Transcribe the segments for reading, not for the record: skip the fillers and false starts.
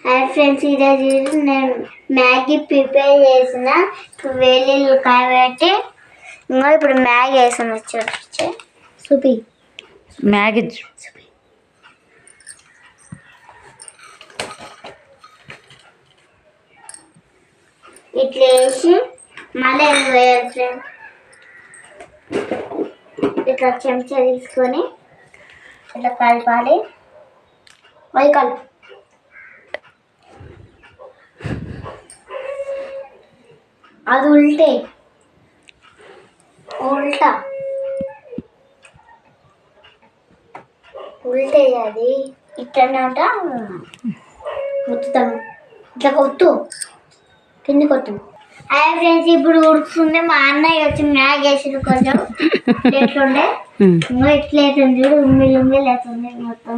Hi friends, ఈరోజు నేను Maggi prepare చేసిన వెల్లుల్లి కాబట్టి ఇంకా ఇప్పుడు మ్యాగీ వేసాను. వచ్చి చూపి మ్యాగీ ఇట్లా వేసి మళ్ళీ వేయాలి ఫ్రెండ్స్. ఇట్లా చెంచా తీసుకొని ఇట్లా కలపాలి. కలుపు అది ఉల్టా అది ఇట్లనే అంట ఒత్తుతాను. ఇట్లా కొట్టు, కింది కొట్టు. హాయ్ ఫ్రెండ్స్, ఇప్పుడు ఉడుకుతుంది. మా అన్నయ్య వచ్చి మ్యాగీ వేసిండు. కొంచెం ఎట్లుండే ఎట్లయితుంది చూడు, ఉమ్మిలు అవుతుంది మొత్తం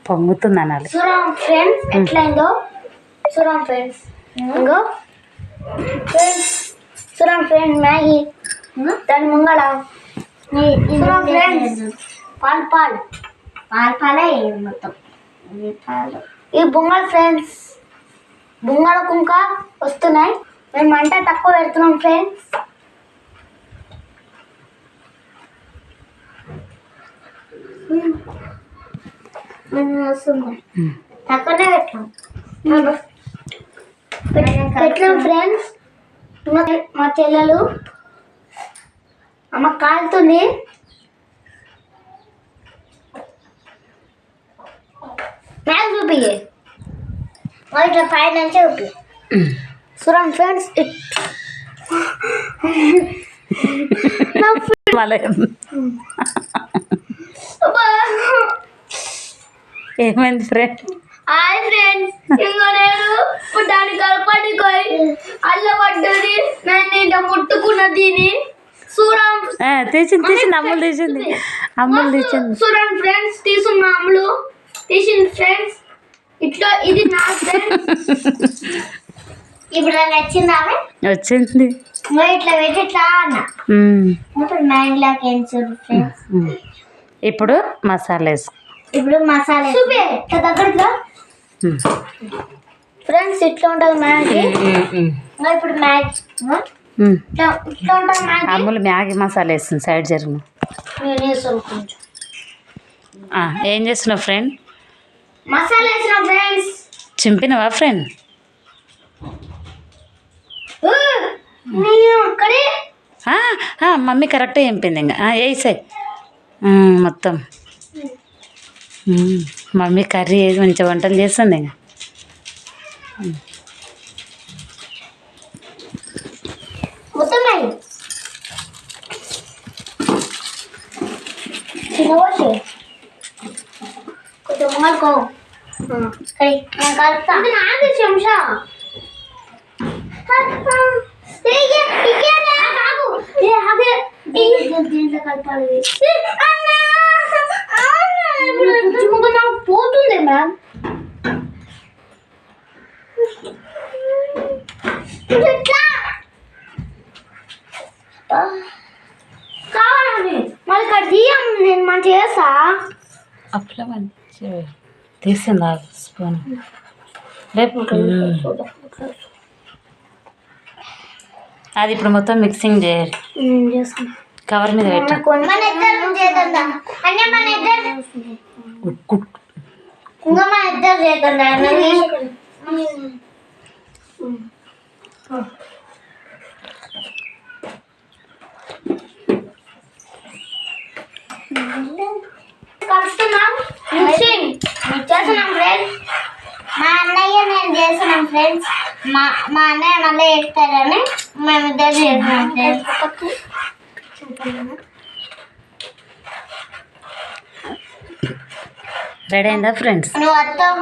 పొంగుతుంది అనాలి. చూడం ఫ్రెండ్స్ ఎట్లయిందో. చూడం ఫ్రెండ్స్, ఇంకో ఫ్రెండ్స్ చూడం ఫ్రెండ్స్ మ్యాగీ దాని ముంగళ ఫ్రెండ్స్ పాలే మొత్తం పాలు. ఈ బొంగళ ఫ్రెండ్స్, బొంగళ కుంక వస్తున్నాయి. మేము మంట తక్కువ పెడుతున్నాం ఫ్రెండ్స్. వస్తుంది తక్కువనే పెట్టాం ఫ్రెండ్స్. మా చెల్లెలు అమ్మ కాలుతుంది. మ్యాగ్ చూపి ఇట్లా పైన నుంచే చూపి. చూడండి ఫ్రెండ్స్, ఏమైంది ఫ్రెండ్? హాయ్ ఫ్రెండ్స్, ఇంకో నేను దాని కలపడిపోయి అల్ల పడ్డది. నేను ఇట్లా ముట్టుకున్న దీని తీసింది అమ్ములు తీసింది. చూడండి ఫ్రెండ్స్, తీసుకున్న అమ్ములు తీసింది ఫ్రెండ్స్. ఇట్లా ఇది నా ఫ్రెండ్స్. ఇప్పుడు వచ్చింది ఇట్లా పెట్టి ఇట్లా అన్న ఇప్పుడు మ్యాగీ లాగా చూడు ఫ్రెండ్స్. ఇప్పుడు మసాలా వేసు. ఇప్పుడు మసాలా దగ్గర ఫ్రెండ్స్ ఇట్లా ఉంటుంది మ్యాగీ. ఇప్పుడు మ్యాగీ ఇట్లా ఉంటుంది మ్యాగీ. అమ్ములు మ్యాగీ మసాలా వేస్తుంది. సైడ్ జరుగు. కొంచెం ఏం చేస్తున్నావు ఫ్రెండ్? మసాలా వేసిన ఫ్రెండ్స్. చింపినవా ఫ్రెండ్? మమ్మీ కరెక్ట్గా చింపింది. ఇంకా వేసాయి మొత్తం. మమ్మీ కర్రీ వేసి మంచిగా వంటలు చేస్తుంది. ఇంకా మొత్తం కొంచెం మళ్ళీ నాది చెంచా దీంట్లో కలపాలి. పోతుంది మ్యామ్. కావాలండి మళ్ళీ ఇక్కడ తీయం. నేను మంచిగా చేస్తా. అట్లా మంచి తీసిందా స్పూన్? రేపు అది ఇప్పుడు మొత్తం మిక్సింగ్ చేయాలి. కవర్ మీద పెట్టు. కలుస్తున్నాం, మిక్సింగ్ చేస్తున్నాం ఫ్రెండ్స్. మా అన్నయ్య నేను చేస్తున్నాం ఫ్రెండ్స్. మా అన్నయ్య మళ్ళీ వేస్తారని మేము ఇద్దరు చేస్తున్నాం ఫ్రెండ్స్. రెడీ అయిందా ఫ్రెండ్స్? నువ్వు మొత్తం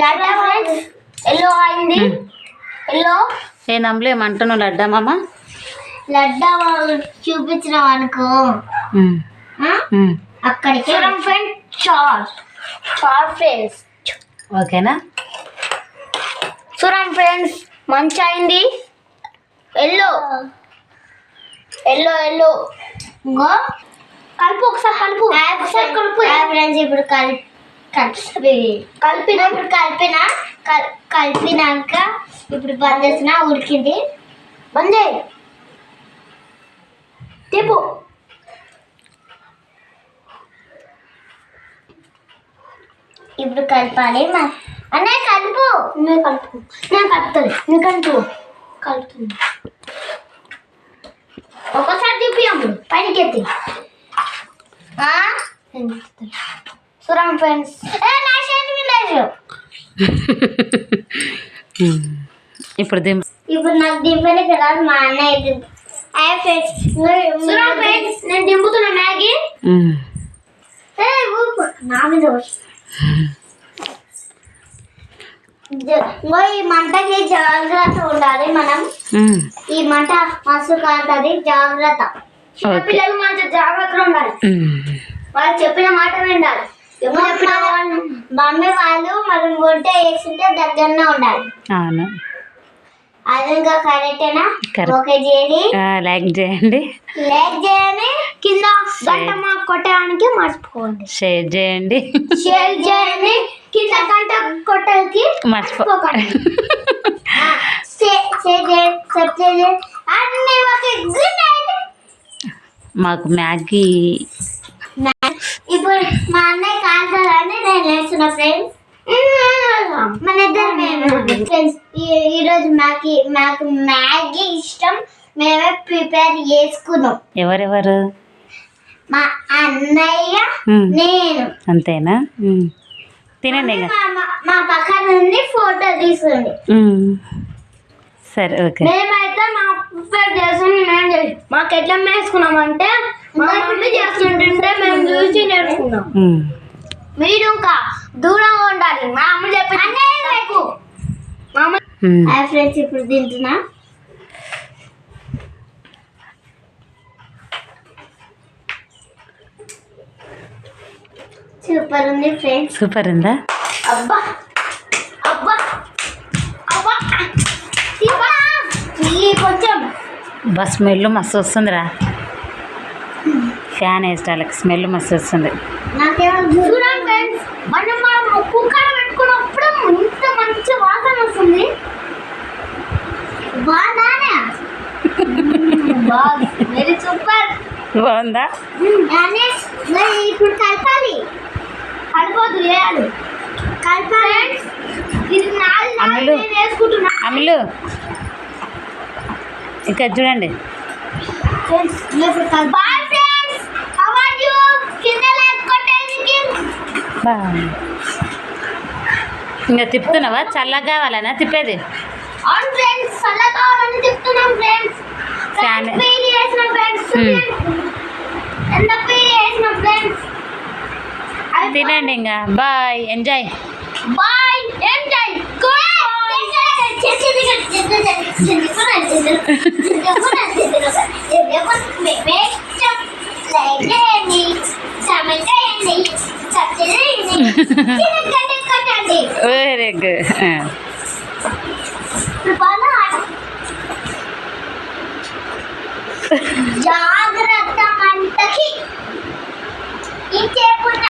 లడ్డా ఫ్రెండ్స్ ఎల్లో అయింది. ఎల్లో ఏ నమ్మలే ఏమంటున్నావు? లడ్డా మామ లడ్డా చూపించినాం అనుకో అక్కడికి ఫ్రెండ్స్. చార్ ఫ్రెండ్స్ ఓకేనా? చూడండి ఫ్రెండ్స్, మంచి అయింది. ఎల్లో ఎల్లో ఎల్లో ఇంకో కలుపు. ఒకసారి కలుపు. ఫ్రెండ్స్ ఇప్పుడు కలిపినాక ఇప్పుడు బంద్ చేసిన ఉడికింది. బంద్ చేయి తిప్పు. ఇప్పుడు కలపాలి. అన్నయ్య కలుపు. నేను కలుపుతాను. నువ్వు కలుపుతుంది. ఒకసారి చూపియమ్ము పైకి ఎత్తి. చూడండి ఫ్రెండ్స్, ఇప్పుడు ఇప్పుడు నాకు దింపడానికి రాదు, మా అన్నయ్య ఫ్రెండ్స్. నేను దింపుతున్నా మ్యాగీ. నా మీద ఈ మంటకి జాగ్రత్త ఉండాలి మనం. ఈ మంట మస్తు కాదు, జాగ్రత్త. పిల్లలు మంచి జాగ్రత్తగా ఉండాలి. వాళ్ళు చెప్పిన మాట వినాలి. మమ్మీ వాళ్ళు మనం వంట వేస్తుంటే దగ్గరనే ఉండాలి. అవును, అది ఇంకా కరెక్టేనా? ఓకే చేయండి, లైక్ చేయండి, కింద గంట మాకు కొట్టడానికి మర్చిపోకండి. షేర్ చేయండి, కింద గంట కొట్టడానికి మర్చిపోకండి. మాకు మ్యాగీ ఇప్పుడు మా అన్నయ్య కాల్చాలని నేను వేస్తున్నా ఫ్రెండ్స్. మన ఇద్దరు ఫ్రెండ్స్ ఈరోజు మాకు మ్యాగీ ఇష్టం, మేమే ప్రిపేర్ చేసుకున్నాం. ఎవరెవరు? మా అన్నయ్య, నేను. అంతేనా? తినండి. మా పక్కన నుండి ఫోటో తీసుకుంది. సరే, ఓకే. మేమైతే మా ప్రిపేర్ చేస్తాం. మాకు ఎట్లా వేసుకున్నామంటే మా మమ్మీ చేస్తుంటే మేము చూసి నేర్చుకున్నాం. మీరు ఇంకా దూరంగా ఉండాలి. మా అమ్మ చెప్పండి. ఫ్రెండ్స్ ఇప్పుడు తింటున్నా. సూపర్ ఉంది ఫ్రెండ్స్. సూపర్ ఉందా? అబ్బా అబ్బా అబ్బా కొంచెం బస్ స్మెల్ మస్తు వస్తుందిరా. ఫ్యాన్ వేసేటానికి స్మెల్ మస్తు వస్తుంది. చూడండి ఫ్రెండ్స్, మనం కుక్కర్ పెట్టుకున్నప్పుడు ఇంత మంచి వాసన వస్తుంది. బాగుందా? Very super. బాగుందా? ఇప్పుడు కలపాలి. కలిపోదు, వేయాలి. కలపాలి. ఇది వేసుకుంటున్నా. అమ్ములు ఇంకా చూడండి. ఇంకా తిప్పుతున్నావా? చల్లగా కావాలనా తిప్పేది? అవును ఫ్రెండ్స్, చల్లగా కావాలని తిప్పుతున్నాం ఫ్రెండ్స్. ఫ్యాన్ తినండి. ఇంకా bye, enjoy. Bye, enjoy. Very good. జాగ్రత్త మంటకి.